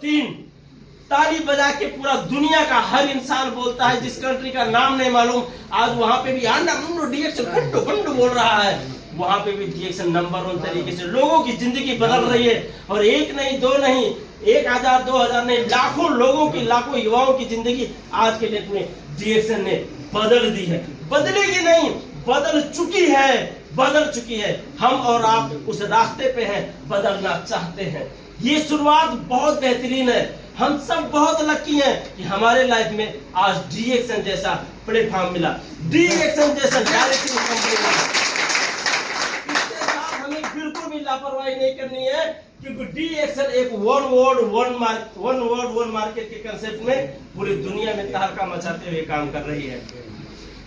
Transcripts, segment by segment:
3 ताली बजा के पूरा दुनिया का हर इंसान बोलता है, जिस कंट्री का नाम नहीं मालूम, आज वहां पे भी DXN खंडो बोल रहा है, वहां पे भी DXN नंबर 1 तरीके से लोगों की जिंदगी बदल रही है। और एक नहीं, दो नहीं, 1000 2000 नहीं, लाखों लोगों की, लाखों युवाओं की जिंदगी आज के डेट में DXN ने बदल दी है। बदलेगी नहीं, बदल चुकी है। हम और आप उस रास्ते पे हैं, बदलना चाहते हैं। ये शुरुआत बहुत बेहतरीन है। हम सब बहुत लकी हैं कि हमारे लाइफ में आज DXN जैसा प्लेटफॉर्म मिला, DXN जैसा डायरेक्टिंग कंपनी मिला। इसके साथ हमें बिल्कुल भी लापरवाही नहीं करनी है, क्योंकि DXN एक वन वर्ड वन मार्केट के कंसेप्ट में पूरी दुनिया में तहलका मचाते हुए काम कर रही है।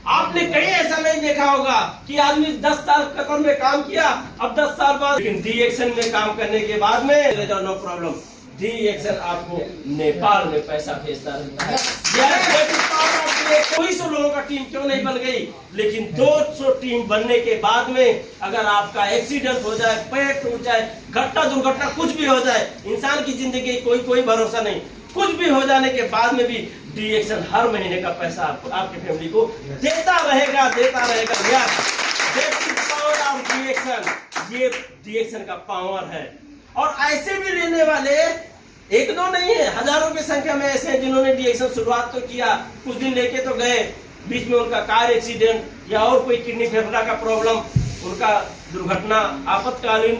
आपने कहीं ऐसा नहीं देखा होगा कि आदमी 10 साल कतर में काम किया, अब 10 साल बाद, लेकिन DXN में काम करने के बाद में नो प्रॉब्लम, DXN आपको नेपाल में पैसा भेजता रहता है। कोई 100 लोगों का टीम क्यों नहीं बन गई, लेकिन 200 टीम बनने के बाद में अगर आपका एक्सीडेंट हो जाए, पैर टूट जाए, घटना दुर्घटना कुछ भी हो जाए, इंसान की जिंदगी कोई भरोसा नहीं, कुछ भी हो जाने के बाद में भी DXN हर महीने का पैसा आपके फैमिली को देता रहेगा। ये DXN का पावर है। और ऐसे भी लेने वाले एक दो नहीं है, हजारों की संख्या में ऐसे हैं जिन्होंने DXN शुरुआत तो किया, कुछ दिन लेके तो गए, बीच में उनका कार एक्सीडेंट या और कोई किडनी फेफड़ा का प्रॉब्लम, उनका दुर्घटना, आपातकालीन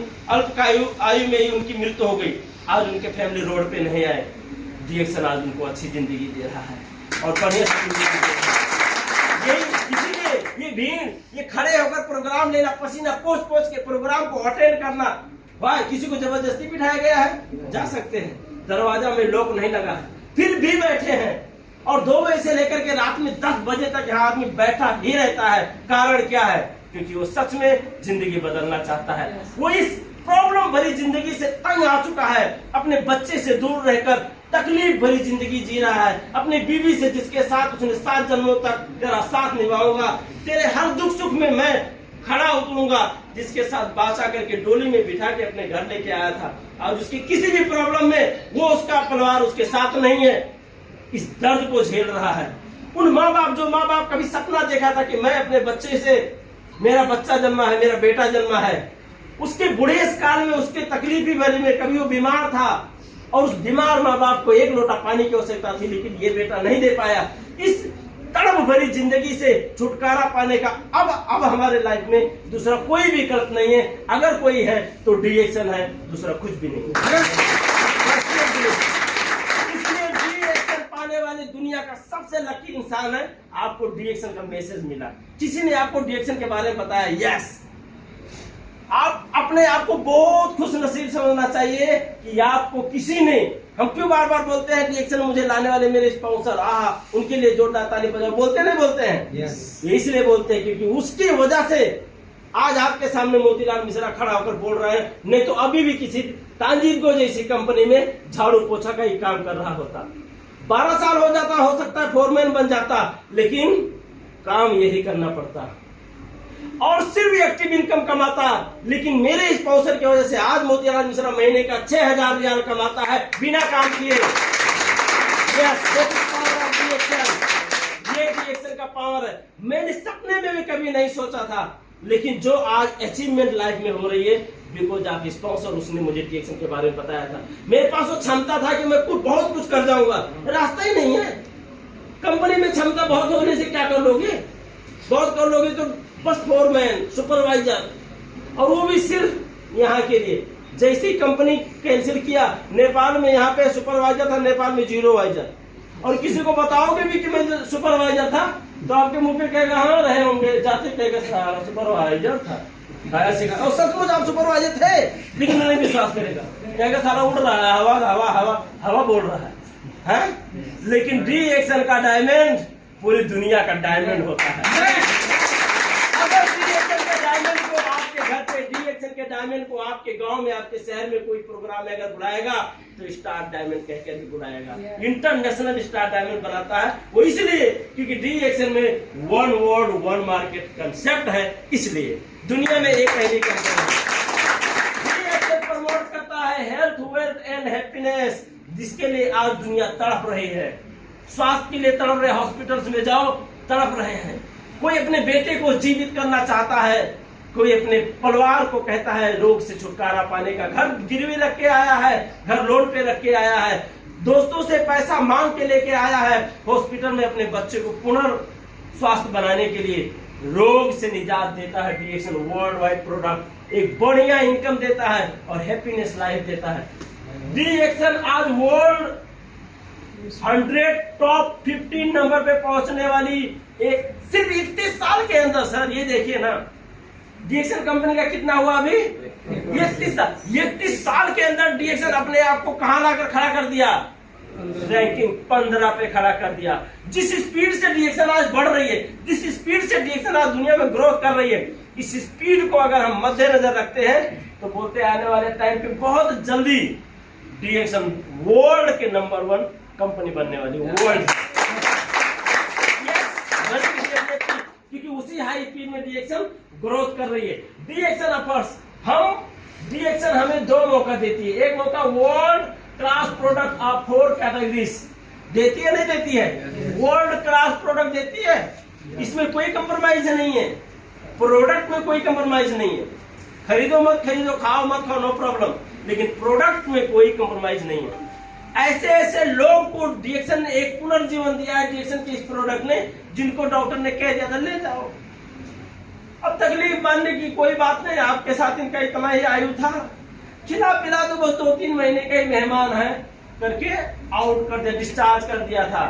आयु में ही उनकी मृत्यु हो गई। आज उनके फैमिली रोड पे नहीं आए, DXN आज उनको अच्छी जिंदगी दे रहा है और बढ़िया जिंदगी दे रहा है। इसीलिए ये भीड़, ये खड़े होकर प्रोग्राम लेना, पसीना पोंछ के प्रोग्राम को अटेंड करना, भाई किसी को जबरदस्ती बिठाया गया है, जा सकते हैं, दरवाजा में लॉक नहीं लगा है, फिर भी बैठे हैं। और 2 बजे से लेकर के रात में 10 बजे तक यहाँ आदमी बैठा ही रहता है। कारण क्या है? क्योंकि वो सच में जिंदगी बदलना चाहता है। वो इस प्रॉब्लम भरी जिंदगी से तंग आ चुका है, अपने बच्चे से दूर रहकर तकलीफ भरी जिंदगी जी रहा है, अपनी बीवी से जिसके साथ उसने 7 जन्मों तक तेरा साथ निभाऊंगा, तेरे हर दुख सुख में मैं खड़ा उतरूंगा, जिसके साथ बाचा करके डोली में बिठा के अपने घर लेके आया था, और उसकी किसी भी प्रॉब्लम में वो उसका परिवार उसके साथ नहीं है, इस दर्द को झेल रहा है। उन माँ बाप कभी सपना देखा था कि मैं अपने बच्चे से, मेरा बच्चा जन्मा है, मेरा बेटा जन्मा है, उसके बुढ़ेस काल में उसके तकलीफी भरी में कभी वो बीमार था और उस बीमार माँ बाप को 1 लोटा पानी की आवश्यकता थी, लेकिन ये बेटा नहीं दे पाया। इस तड़प भरी जिंदगी से छुटकारा पाने का अब हमारे लाइफ में दूसरा कोई विकल्प नहीं है। अगर कोई है तो DXN है, दूसरा कुछ भी नहीं है। इसलिए DXN पाने वाले दुनिया का सबसे लकी इंसान है। आपको DXN का मैसेज मिला, किसी ने आपको DXN के बारे में बताया, यस, आप अपने आप को बहुत खुश नसीब समझना चाहिए कि आपको किसी ने, हम क्यों बार बार बोलते हैं DXN मुझे लाने वाले मेरे स्पॉन्सर, उनके लिए जोरदार ताली बजाओ, बोलते हैं yes. इसलिए बोलते हैं क्योंकि उसकी वजह से आज आपके सामने मोतीलाल मिश्रा खड़ा होकर बोल रहे हैं, नहीं तो अभी भी किसी तांजीर को जैसी कंपनी में झाड़ू पोछा का ही काम कर रहा होता। 12 साल हो जाता, हो सकता है फोरमैन बन जाता, लेकिन काम यही करना पड़ता और सिर्फ एक्टिव इनकम कमाता। लेकिन मेरे स्पॉन्सर की वजह से आज मोतीलाल मिश्रा महीने का 6000 रियाल कमाता है बिना काम किए। ये DXN का पावर है। मैंने सपने में भी कभी नहीं सोचा था, लेकिन जो आज अचीवमेंट लाइफ में हो रही है, बिकॉज आप स्पॉन्सर, उसने मुझे DXN के बारे में बताया था। मेरे पास वो क्षमता था कि मैं बहुत कुछ कर जाऊंगा, रास्ता ही नहीं है। कंपनी में क्षमता बहुत होने से क्या कर लोगे? बहुत कर लोगे तो बस फोरमैन, सुपरवाइजर, और वो भी सिर्फ यहाँ के लिए। जैसी कंपनी कैंसिल किया, नेपाल में यहाँ पे सुपरवाइजर था, नेपाल में 0 वाइजर, और किसी को बताओगे भी कि मैं सुपरवाइजर था तो आपके मुंह पे कहेगा हाँ रहे होंगे, जाते कहेगा सारा सुपरवाइजर था, और सचमुच आप सुपरवाइजर थे, लेकिन नहीं विश्वास करेगा, कहेगा सारा उड़ रहा है, हवा बोल रहा है। लेकिन DXN का डायमंड पूरी दुनिया का डायमंड होता है। अगर DXN के डायमंड को आपके घर पे, DXN के डायमंड को आपके गांव में, आपके शहर में कोई प्रोग्राम में अगर बुलाएगा तो स्टार डायमंड कहकर भी बुलाएगा, इंटरनेशनल स्टार डायमंड बनाता है वो, इसलिए क्योंकि DXN में one world one market concept है। इसलिए दुनिया में एक पहली कंपनी है। DXN प्रमोट करता है हेल्थ, वेल्थ एंड हैप्पीनेस। जिसके लिए आज दुनिया तड़प रही है। स्वास्थ्य के लिए तड़प रहे, हॉस्पिटल्स में जाओ तड़प रहे हैं। कोई अपने बेटे को जीवित करना चाहता है, कोई अपने परिवार को कहता है रोग से छुटकारा पाने का। घर गिरवी रख के आया है, घर लोन पे रख के आया है, दोस्तों से पैसा मांग के लेके आया है हॉस्पिटल में अपने बच्चे को पुनर्स्वास्थ्य बनाने के लिए। रोग से निजात देता है डीएक्सन वर्ल्ड वाइड प्रोडक्ट, एक बढ़िया इनकम देता है और हैप्पीनेस लाइफ देता है। डीएक्सन आज वर्ल्ड 100 टॉप 15 नंबर पे पहुंचने वाली एक सिर्फ 31 साल के अंदर। सर ये देखिए ना, डीएक्सन कंपनी का कितना हुआ अभी 31 साल के अंदर डीएक्सन अपने आप को कहां लाकर खड़ा कर दिया, रैंकिंग 15 पे खड़ा कर दिया। जिस स्पीड से डीएक्सन आज बढ़ रही है, जिस स्पीड से डीएक्सन आज दुनिया में ग्रोथ कर रही है, इस स्पीड को अगर हम मद्देनजर रखते हैं तो बोलते आने वाले टाइम पे बहुत जल्दी डीएक्सन वर्ल्ड के नंबर 1 कंपनी बनने वाली वर्ल्ड। क्योंकि उसी हाई स्पीड में डीएक्सन ग्रोथ कर रही है। डीएक्सन अफर्स डीएक्सन हमें 2 मौका देती है। एक मौका world class product of 4 categories देती है, नहीं देती है? वर्ल्ड क्लास प्रोडक्ट देती है, इसमें कोई कंप्रोमाइज नहीं है, प्रोडक्ट में कोई कंप्रोमाइज नहीं है। खरीदो मत खरीदो, खाओ मत खाओ, नो प्रॉब्लम, लेकिन प्रोडक्ट में कोई कंप्रोमाइज नहीं है। ऐसे ऐसे लोग को डीएक्सन ने एक पुनर्जीवन दिया है, डीएक्सन के इस प्रोडक्ट ने, जिनको डॉक्टर ने कह दिया था ले जाओ, अब तकलीफ मानने की कोई बात नहीं, आपके साथ इनका इतना ही आयु था, खिला पिला तो बस 2-3 महीने का ही मेहमान है करके आउट कर दिया, डिस्चार्ज कर दिया था।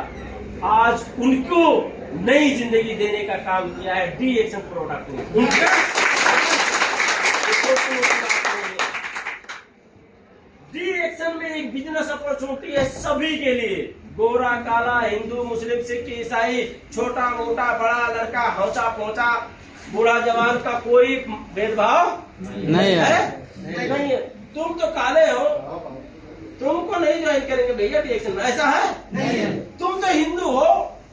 आज उनको नई जिंदगी देने का काम किया है डीएक्सन प्रोडक्ट ने। डीएक्सन में एक बिजनेस अपॉर्चुनिटी है सभी के लिए, गोरा काला, हिंदू मुस्लिम सिख ईसाई, छोटा मोटा बड़ा लड़का, हौचा पहुंचा, बूढ़ा जवान का कोई भेदभाव नहीं है। नहीं है। तुम तो काले हो, तुमको नहीं ज्वाइन करेंगे भैया डीएक्सन में, ऐसा है? नहीं है। तुम तो हिंदू हो,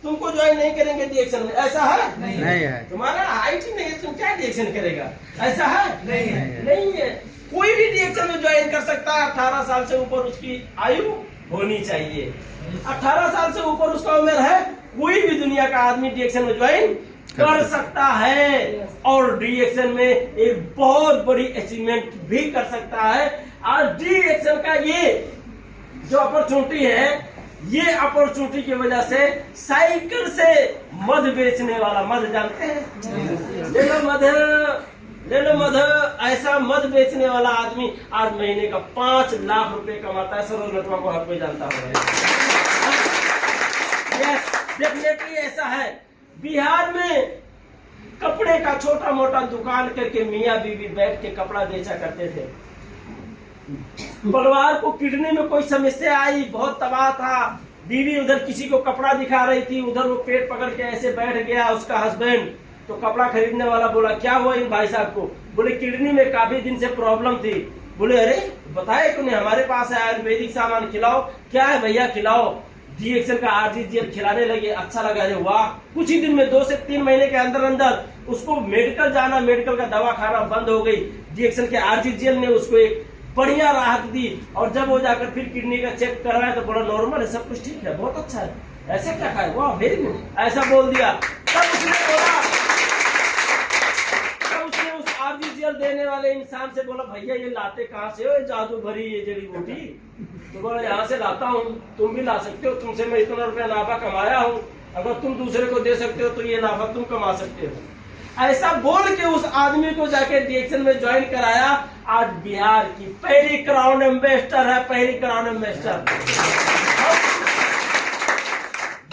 तुमको ज्वाइन नहीं करेंगे डीएक्सन में, ऐसा है? नहीं है। तुम्हारा हाइट ही नहीं है, तुम क्या डीएक्सन करेगा, ऐसा है? नहीं है। नहीं है। कोई भी डीएक्सन में ज्वाइन कर सकता है, 18 साल से ऊपर उसकी आयु होनी चाहिए। 18 साल से ऊपर उसका उम्र है, कोई भी दुनिया का आदमी डीएक्सन में ज्वाइन कर सकता है और डीएक्सन में एक बहुत बड़ी अचीवमेंट भी कर सकता है। और डीएक्सन का ये जो अपॉर्चुनिटी है, ये अपॉर्चुनिटी की वजह से साइकिल से मध बेचने वाला, मध जानते हैं, ले लो मध, ले लो मध, ऐसा मध बेचने वाला आदमी आज महीने का 5 लाख रुपए कमाता है। सरोज नटवा को हर कोई जानता होगा। यस, डेफिनेटली ऐसा है। बिहार में कपड़े का छोटा मोटा दुकान करके मियाँ बीवी बैठ के कपड़ा बेचा करते थे। परिवार को किडनी में कोई समस्या आई, बहुत तबाह था, बीवी उधर किसी को कपड़ा दिखा रही थी, उधर वो पेट पकड़ के ऐसे बैठ गया उसका हस्बैंड। तो कपड़ा खरीदने वाला बोला क्या हुआ इन भाई साहब को? बोले किडनी में काफी दिन से प्रॉब्लम थी। बोले अरे बताए तूने, हमारे पास है आयुर्वेदिक सामान, खिलाओ। क्या है भैया, खिलाओ। डीएक्सन का आरजीजीएल खिलाने लगे, अच्छा लगा, अरे वाह। कुछ ही दिन में 2 से 3 महीने के अंदर अंदर उसको मेडिकल जाना, मेडिकल का दवा खाना बंद हो गई। डीएक्सन के आरजीजीएल ने उसको एक बढ़िया राहत दी और जब वो जाकर फिर किडनी का चेक करवाया तो बोला नॉर्मल है, सब कुछ ठीक है, बहुत अच्छा है, ऐसे क्या खाए, वाह वेरी गुड, ऐसा बोल दिया। तब उसने बोला, तब उसने उस आरजीजीएल देने वाले इंसान से बोला भैया ये लाते कहाँ से हो, ये जादू भरी ये जड़ी बूटी? तो बोला यहाँ से लाता हूँ, तुम भी ला सकते हो, तुमसे मैं इतना रुपया नाफा कमाया हूँ, अगर तुम दूसरे को दे सकते हो तो ये नाफा तुम कमा सकते हो। ऐसा बोल के उस आदमी को जाके डीएक्सन में ज्वाइन कराया। आज बिहार की पहली क्राउन एम्बेसडर है, पहली क्राउन एम्बेसडर।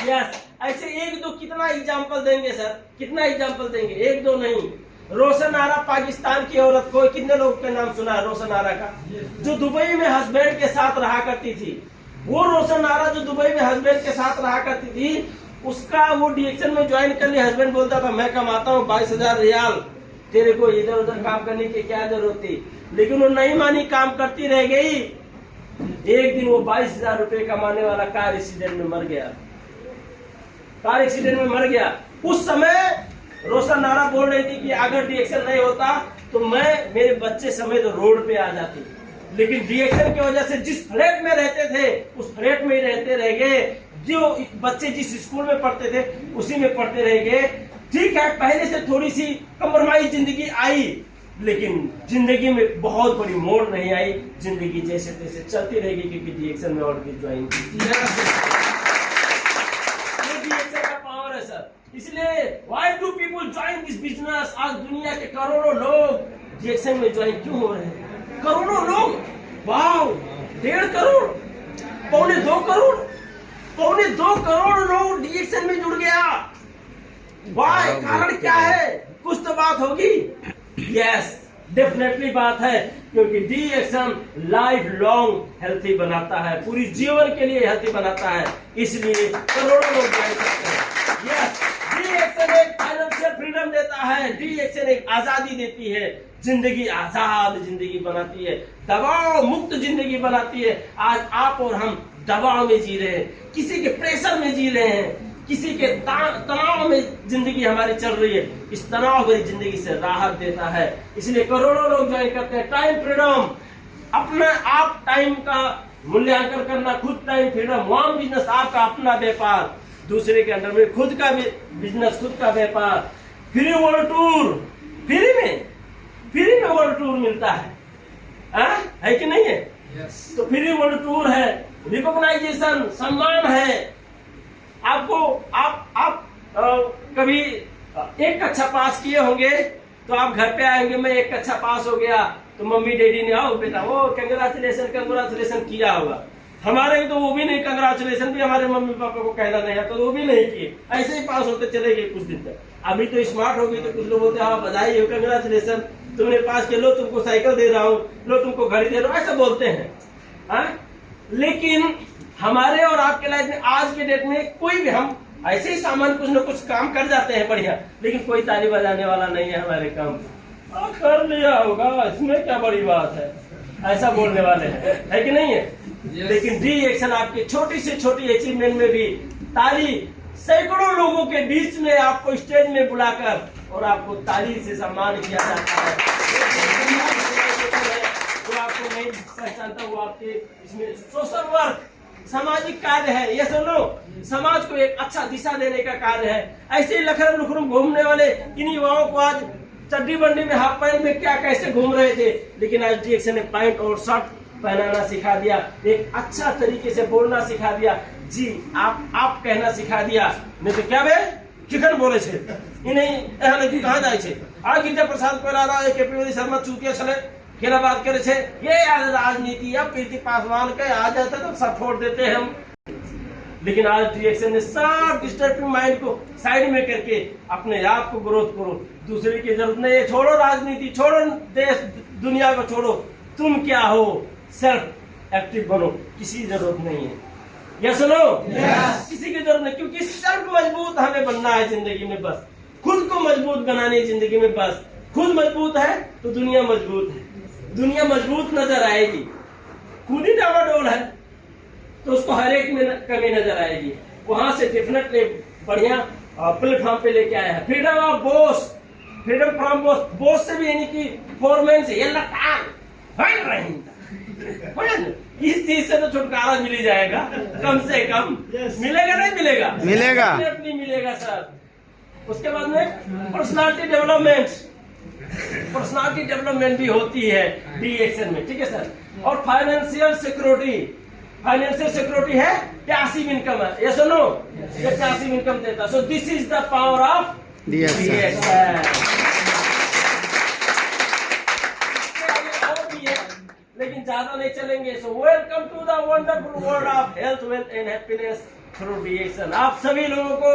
यस, ऐसे 1-2 कितना एग्जाम्पल देंगे सर, कितना एग्जाम्पल देंगे, 1-2 नहीं। रोशन आरा पाकिस्तान की औरत, को कितने लोग का नाम सुना है रोशन आरा का, जो दुबई में हस्बैंड के साथ रहा करती थी। वो रोशन आरा जो दुबई में हस्बैंड के साथ रहा करती थी, उसका वो डीएक्सन में ज्वाइन कर लिया। हस्बैंड बोलता था मैं कमाता हूँ 22,000 रियाल, तेरे को इधर उधर काम करने की क्या जरूरत थी, लेकिन वो नहीं मानी, काम करती रह गई। एक दिन वो 22,000 रुपए कमाने वाला कार एक्सीडेंट में मर गया, कार एक्सीडेंट में मर गया। उस समय रोशन नारा बोल रही थी कि अगर डीएक्सन नहीं होता तो मैं मेरे बच्चे समेत रोड पे आ जाती, लेकिन डीएक्शन की वजह से जिस फ्लैट में रहते थे उस फ्लैट में ही रहते रह गए, जो बच्चे जिस स्कूल में पढ़ते थे उसी में पढ़ते रह गए। ठीक है, पहले से थोड़ी सी कम्प्रोमाइज जिंदगी आई, लेकिन जिंदगी में बहुत बड़ी मोड़ नहीं आई। जिंदगी जैसे तैसे चलती रहेगी, क्योंकि डीएक्शन में और भी ज्वाइन की डीएक्शन का पावर है सर। इसलिए why do people join this business? आज दुनिया के करोड़ों लोग डीएक्शन में ज्वाइन क्यों हो रहे हैं? करोड़ों लोग, वाह, 1.5 करोड़, पौने 2 करोड़, पौने 2 करोड़ लोग डीएक्शन में जुड़ गया। वाह, कारण क्या है? कुछ तो बात होगी। यस, डेफिनेटली बात है, क्योंकि डीएक्शन लाइफ लॉन्ग हेल्थी बनाता है, पूरी जीवन के लिए हेल्थी बनाता है, इसलिए करोड़ों लोग ज्वाइन करते हैं। यस, डीएक्शन एक फाइनेंशियल फ्रीडम देता है, डीएक्शन एक आजादी देती है, जिंदगी आजाद जिंदगी बनाती है, दबाव मुक्त जिंदगी बनाती है। आज आप और हम दबाव में जी रहे हैं, किसी के प्रेशर में जी रहे हैं, किसी के तनाव में जिंदगी हमारी चल रही है। इस तनाव भरी जिंदगी से राहत देता है, इसलिए करोड़ों लोग ज्वाइन करते हैं। टाइम फ्रीडम, अपना आप टाइम का मूल्यांकन करना, खुद टाइम फ्रीडम, वार्म बिजनेस, आपका अपना व्यापार, दूसरे के अंडर में खुद का बिजनेस, खुद का व्यापार। फ्री वर्ल्ड टूर, फ्री में वर्ल्ड टूर मिलता है कि नहीं है? yes. तो फ्री वर्ल्ड टूर है, रिकॉग्नाइजेशन, सम्मान है आपको। आप कभी एक कक्षा पास किए होंगे तो आप घर पे आएंगे, मैं एक कक्षा पास हो गया, तो मम्मी डैडी ने आओ बेटा वो कंग्रेचुलेशन किया होगा। हमारे तो वो भी नहीं, कंग्रेचुलेशन भी हमारे मम्मी पापा को कहना नहीं है, तो वो भी नहीं किए, ऐसे ही पास होते चले गए कुछ दिन तक। अभी तो स्मार्ट हो गई, तो कुछ लोग बोलते हैं हाँ बधाई हो, कंग्रेचुलेशन, तुमने पास किया, लो तुमको साइकिल दे रहा हूँ, लो तुमको घड़ी दे रहा हूँ, ऐसा बोलते हैं। लेकिन हमारे और आपके लाइफ में आज के डेट में कोई भी, हम ऐसे ही सामान कुछ न कुछ काम कर जाते हैं बढ़िया, लेकिन कोई ताली बजाने वाला नहीं है हमारे काम। कर लिया होगा, इसमें क्या बड़ी बात है, ऐसा बोलने वाले हैं, है कि नहीं है? yes. लेकिन डीएक्शन आपकी छोटी से छोटी अचीवमेंट में भी ताली, सैकड़ों लोगों के बीच में आपको स्टेज में बुलाकर और आपको ताली से सम्मान किया जाता है। वो आपको नहीं पहचानता, वो आपके इसमें सोशल वर्क, सामाजिक कार्य है, ये सुनो, समाज को एक अच्छा दिशा देने का कार्य है। ऐसे ही लखरम लुखरम घूमने वाले इन युवाओं को आज चड्डी बंडी में, हाफ पैंट में क्या कैसे घूम रहे थे, लेकिन आज डीएक्शन ने पैंट और शर्ट पहनाना सिखा दिया, एक अच्छा तरीके से बोलना सिखा दिया, जी आप कहना सिखा दिया। नहीं तो क्या बे चिकन बोले छे नहीं कहा जाए छे। आ गिरिजा प्रसाद कोइराला, केपी शर्मा चूतिया छले, केना बात करे छे, ये राजनीति या प्रीति पासवान के आ जाता तो सपोर्ट देते हैं हम। लेकिन आज डीएक्शन ने सब डिस्टर्बिंग माइंड को साइड में करके अपने आप को ग्रोथ करो, दूसरे की जरूरत नहीं है, छोड़ो राजनीति, छोड़ो देश दुनिया को छोड़ो, तुम क्या हो, सेल्फ एक्टिव बनो, किसी की जरूरत नहीं है। या सुनो, किसी की जरूरत नहीं, क्योंकि सेल्फ मजबूत हमें बनना है जिंदगी में, बस खुद को मजबूत बनानी है जिंदगी में, बस खुद मजबूत है तो दुनिया मजबूत है, दुनिया मजबूत नजर आएगी। खुद ही डावाडोल है तो उसको हर एक में कमी नजर आएगी। वहां से डेफिनेटली बढ़िया प्लेटफॉर्म पे लेके आया है। Freedom of Bose, freedom from Bose, Bose से भी यानी कि फोरमैन से, ये इस चीज से तो छुटकारा मिल ही जाएगा कम से कम। मिलेगा नहीं मिलेगा? मिलेगा, मिलेगा सर। उसके बाद में पर्सनालिटी डेवलपमेंट, पर्सनालिटी डेवलपमेंट भी होती है डीएक्शन में, ठीक है सर। और फाइनेंशियल सिक्योरिटी, फाइनेंशियल सिक्योरिटी है, पैसिव इनकम है, ये सुनो, ये पैसिव इनकम देता। So this is the power of deaction. लेकिन ज्यादा नहीं चलेंगे। So welcome to the wonderful world of health, wealth and happiness through deaction. आप सभी लोगों को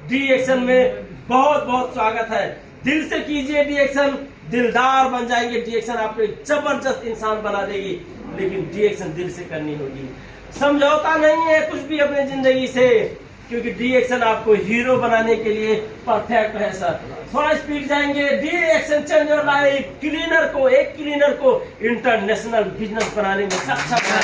डीएक्शन में बहुत बहुत स्वागत है। दिल से कीजिए डीएक्शन, दिलदार बन जाएंगे। डीएक्शन आपको एक जबरदस्त इंसान बना देगी, लेकिन डीएक्शन दिल से करनी होगी। समझौता नहीं है कुछ भी अपनी जिंदगी से, क्योंकि डीएक्शन आपको हीरो बनाने के लिए परफेक्ट है सर। थोड़ा स्पीड जाएंगे। डीएक्शन चेंज योर लाइफ। क्लीनर को, एक क्लीनर को इंटरनेशनल बिजनेस बनाने में सक्षम है।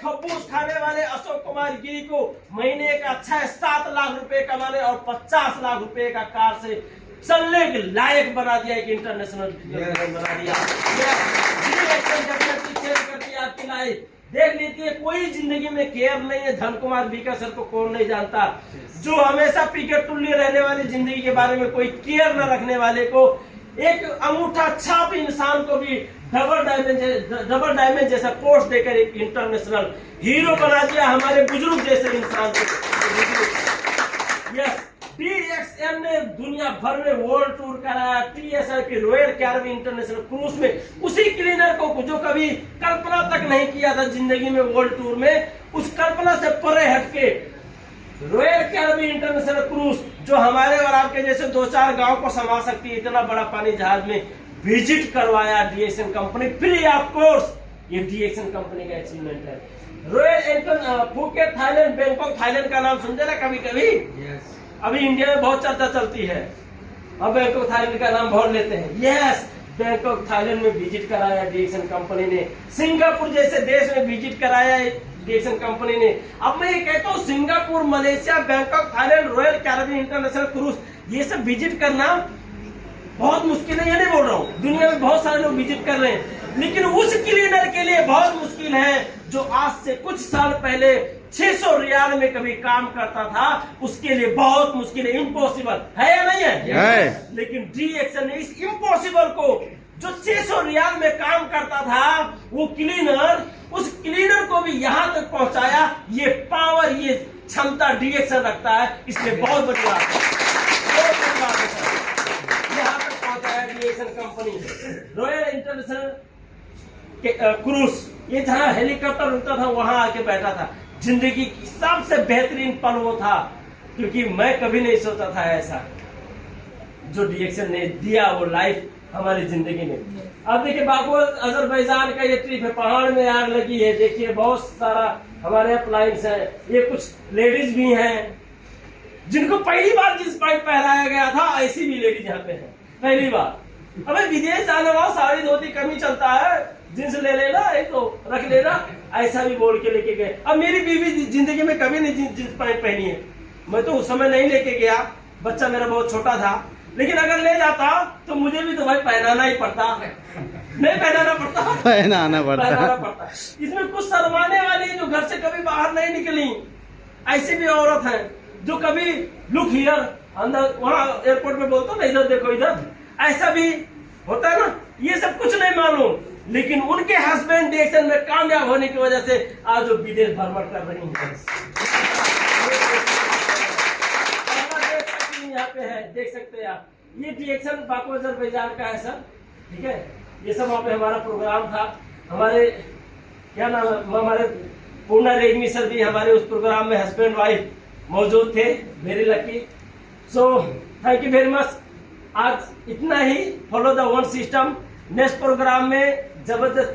खब्बूस खाने वाले अशोक कुमार गिरी को महीने का 6-7 लाख रुपए कमाने और 50 लाख रुपए का कार से चलने के लायक बना दिया, एक इंटरनेशनल बना दिया। करती है आपकी लाइफ। देख लीजिए, कोई जिंदगी में केयर नहीं है। धन कुमार बीका सर को कौन नहीं जानता, जो हमेशा पीके टुल्ली रहने वाली जिंदगी के बारे में कोई केयर न रखने वाले को, एक अंगूठा छाप इंसान को भी डबल डायमंड जैसा पोस्ट देकर एक इंटरनेशनल हीरो बना दिया हमारे बुजुर्ग जैसे इंसान को। यस, DXM ने दुनिया भर में वर्ल्ड टूर कराया। TSR की रॉयल कैरिबियन इंटरनेशनल क्रूज में उसी क्लीनर को जो कभी कल्पना तक नहीं किया था जिंदगी में वर्ल्ड टूर में, उस कल्पना से परे हटके रॉयल कैरिबियन इंटरनेशनल क्रूज जो हमारे और आपके जैसे 2-4 गांव को संभाल सकती है, इतना बड़ा पानी जहाज में विजिट करवाया DXM company free of course. ये DXM कंपनी का अचीवमेंट है। Royal Phuket Thailand, Bangkok Thailand का नाम सुनते ना कभी कभी? अभी इंडिया में बहुत चर्चा चलती है, अब बैंकॉक थाईलैंड का नाम बहुत लेते हैं। यस, बैंकॉक थाईलैंड में विजिट कराया DXM कंपनी ने। सिंगापुर जैसे देश में विजिट कराया DXM कंपनी ने। अब मैं ये कहता हूँ, Singapore, Malaysia, Bangkok, Thailand, royal Caribbean international cruise, ये सब विजिट करना बहुत मुश्किल है। ये नहीं बोल रहा हूँ, दुनिया में बहुत सारे लोग विजिट कर रहे हैं, लेकिन उस क्लीनर के लिए बहुत मुश्किल है जो आज से कुछ साल पहले 600 रियाल में कभी काम करता था। उसके लिए बहुत मुश्किल है, इम्पॉसिबल है या नहीं है? लेकिन DXM ने इस इम्पॉसिबल को, जो 600 रियाल में काम करता था, वो क्लीनर, उस क्लीनर को भी यहाँ तक पहुंचाया। ये पावर, ये क्षमता DXM रखता है, इसलिए बहुत बड़ी बात है, बहुत बड़ी बात है सर। यहाँ तक पहुंचाया DXM company. Royal international cruise, ये जहाँ हेलीकॉप्टर उड़ता था वहां आके बैठा था। जिंदगी की सबसे बेहतरीन पल वो था, क्योंकि मैं कभी नहीं सोचा था ऐसा जो DXM ने दिया, वो लाइफ हमारी जिंदगी में। अब देखिए, बाकू अजरबैजान का ये ट्रिप है, पहाड़ में आग लगी है। देखिए, बहुत सारा हमारे अप्लायंस है। ये कुछ लेडीज भी हैं जिनको पहली बार जींस पैंट पहनाया गया था। ऐसी भी लेडीज यहाँ पे है पहली बार। अबे विदेश जाने वाला साड़ी धोती कमी चलता है, जींस ले लेना, एक तो रख लेना, ऐसा भी बोल के लेके गए। अब मेरी बीवी जिंदगी में कभी नहीं जींस पैंट पहनी है। मैं तो उस समय नहीं लेके गया, बच्चा मेरा बहुत छोटा था, लेकिन अगर ले जाता तो मुझे भी तो भाई पहनाना ही पड़ता, नहीं पहनाना पड़ता। इसमें कुछ शर्माने वाली जो घर से कभी बाहर नहीं निकली, ऐसी भी औरत है जो कभी लुक हियर, अंदर वहाँ एयरपोर्ट में बोलता ना, इधर देखो इधर, ऐसा भी होता है ना। ये सब कुछ नहीं मालूम, लेकिन उनके हस्बैंड DXM में कामयाब होने की वजह से आज वो विदेश भ्रमण कर रही हैं। यहाँ पे है, देख सकते हैं आप, ये DXM बाकू अजरबैजान का है सर, ठीक है। ये सब वहाँ पे हमारा प्रोग्राम था। हमारे क्या नाम है, हमारे पूर्णा रेग्मी सर भी हमारे उस प्रोग्राम में हस्बैंड वाइफ मौजूद थे, very lucky. So thank you very much. आज इतना ही। Follow the one system. Next programme में जबरदस्त